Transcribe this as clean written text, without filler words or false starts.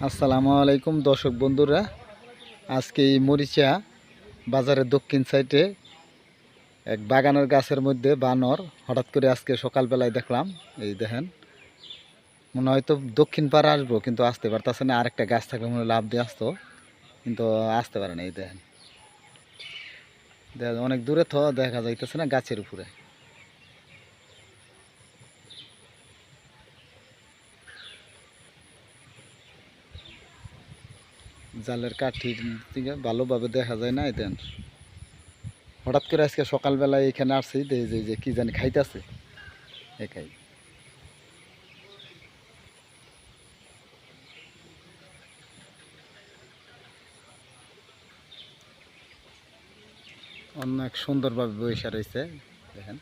আসসালামু আলাইকুম দর্শক বন্ধুরা, আজকে এই মরিচা বাজারের দক্ষিণ সাইডে এক বাগানের গাছের মধ্যে বানর হঠাৎ করে আজকে সকালবেলায় দেখলাম। এই দেখেন, মনে হয়তো দক্ষিণ পাড়ে আসবো কিন্তু আসতে পারতেছে না। আরেকটা গাছ থাকলে মনে হয় লাভ দিয়ে আসতো, কিন্তু আসতে পারে না। এই দেখেন, দেখেন অনেক দূরে তো দেখা যাইতেছে না, গাছের উপরে। জালের কাঠির দিকে ভালোভাবে দেখা যায় না। এই দেখেন, হঠাৎ করে আজকে সকালবেলায় এখানে আসছি, যে কি জানি খাইতেছে একাই। অনেক সুন্দরভাবে বৈশা রয়েছে, দেখেন।